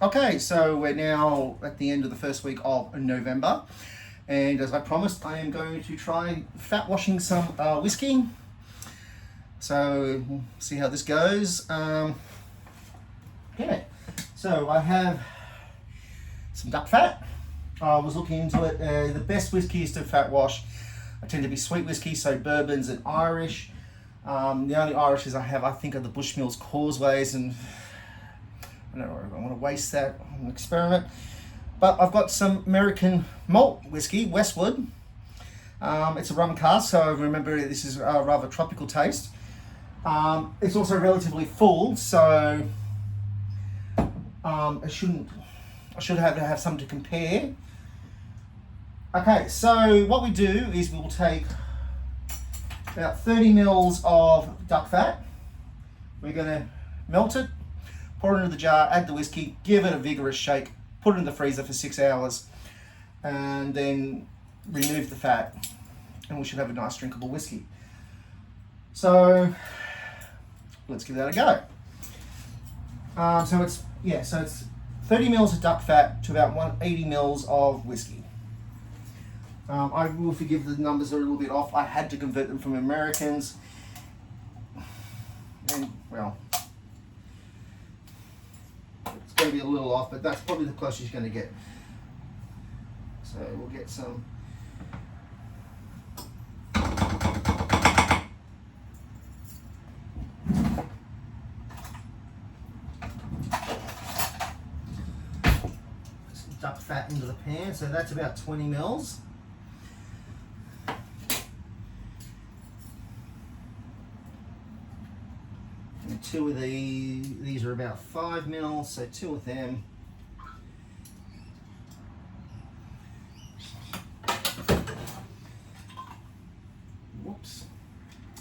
Okay, so we're now at the end of the first week of November, and as I promised, I am going to try fat washing some whiskey. So we'll see how this goes. Okay, so I have some duck fat. I was looking into it. The best whiskies to fat wash tend to be sweet whiskey, so bourbons and Irish. The only Irishes I have, I think, are the Bushmills Causeways, and I don't know if I want to waste that on an experiment. But I've got some American malt whiskey, Westward. It's a rum cask, so remember this is a rather tropical taste. It's also relatively full, so I should have some to compare. Okay, so what we do is we'll take about 30 mils of duck fat. We're going to melt it, pour it into the jar, add the whiskey, give it a vigorous shake, put it in the freezer for 6 hours, and then remove the fat, and we should have a nice drinkable whiskey. So let's give that a go. So it's 30 mils of duck fat to about 180 mils of whiskey. I will forgive the numbers are a little bit off. I had to convert them from Americans, and well, it's going to be a little off, but that's probably the closest you're going to get. So we'll get some. Duck fat into the pan, so that's about 20 mils. And two of these are about 5 mils, so two of them. Whoops,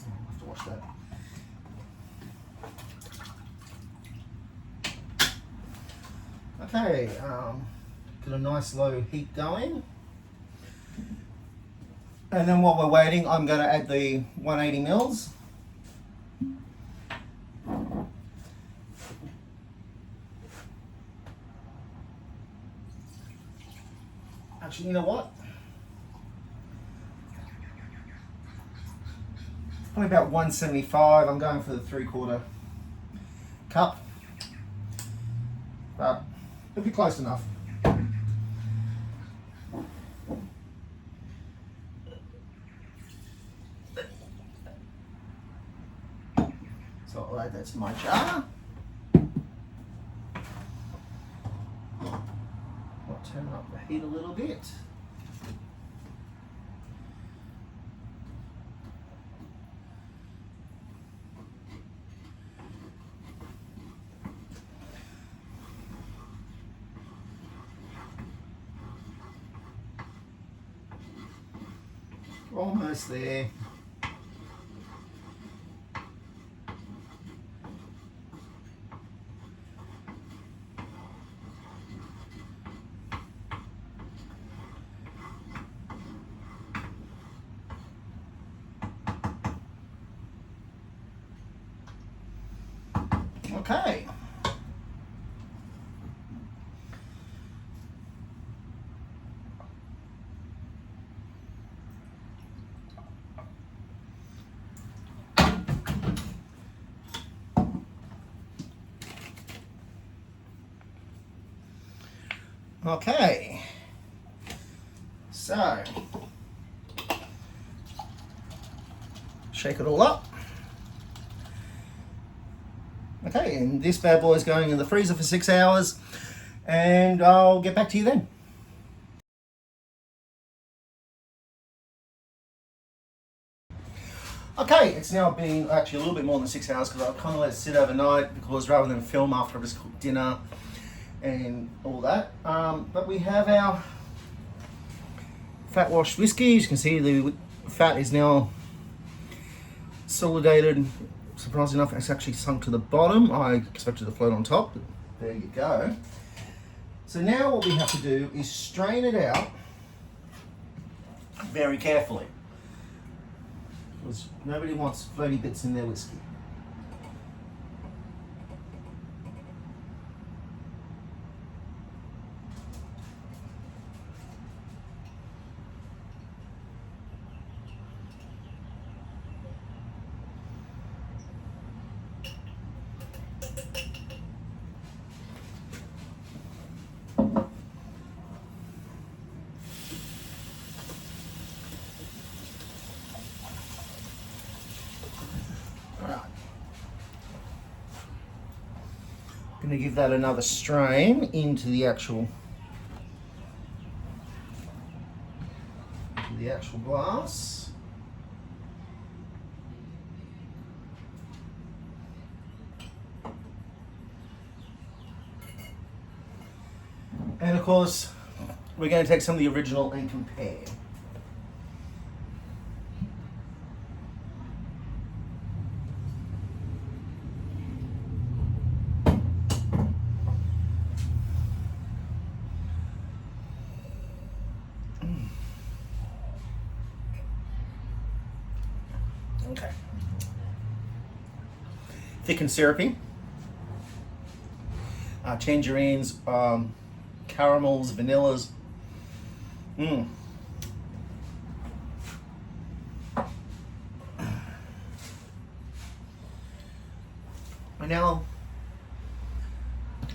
I'll have to wash that. Okay, got a nice low heat going. And then while we're waiting, I'm going to add the 180 mils. Actually, you know what? Probably about 175. I'm going for the 3/4 cup. But it'll be close enough. So I'll add that to my jar. I'll turn up the heat a little bit. Almost there. Okay. Okay, so shake it all up. Okay, and this bad boy is going in the freezer for 6 hours, and I'll get back to you then. Okay, it's now been actually a little bit more than 6 hours because I kind of let it sit overnight because rather than film after I just cooked dinner and all that. But we have our fat washed whiskey. As you can see, the fat is now solidated. Surprisingly enough, it's actually sunk to the bottom. I expected to float on top, but there you go. So now what we have to do is strain it out very carefully, because nobody wants floaty bits in their whiskey. going to give that another strain into the actual glass. And of course, we're going to take some of the original and compare. Okay. Thick and syrupy. Tangerines, caramels, vanillas. I now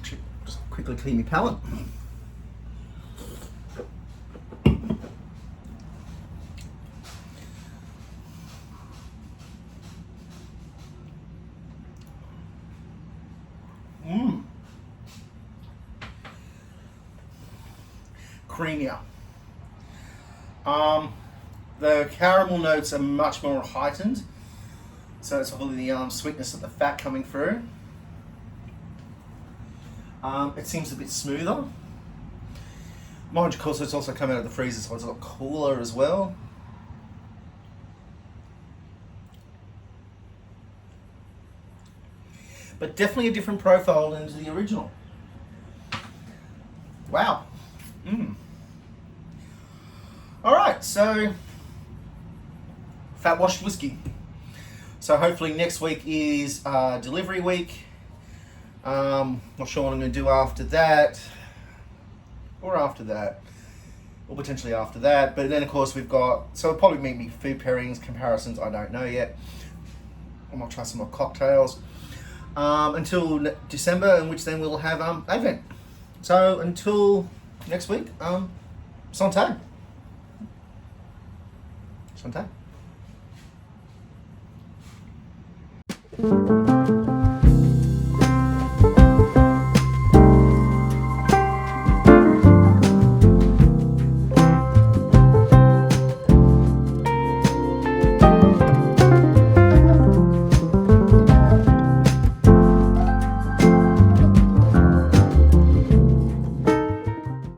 just quickly clean my palate. Creamier. The caramel notes are much more heightened, so it's probably the sweetness of the fat coming through. It seems a bit smoother. Mind you, of course, it's also come out of the freezer, so it's a lot cooler as well. But definitely a different profile than to the original. Wow. All right, so fat washed whiskey. So hopefully next week is delivery week. Not sure what I'm going to do after that, or potentially after that. But then of course we've got, so it'll probably make me food pairings, comparisons. I don't know yet. I might try some more cocktails until December, in which then we'll have Advent. So until next week, santé. Santé.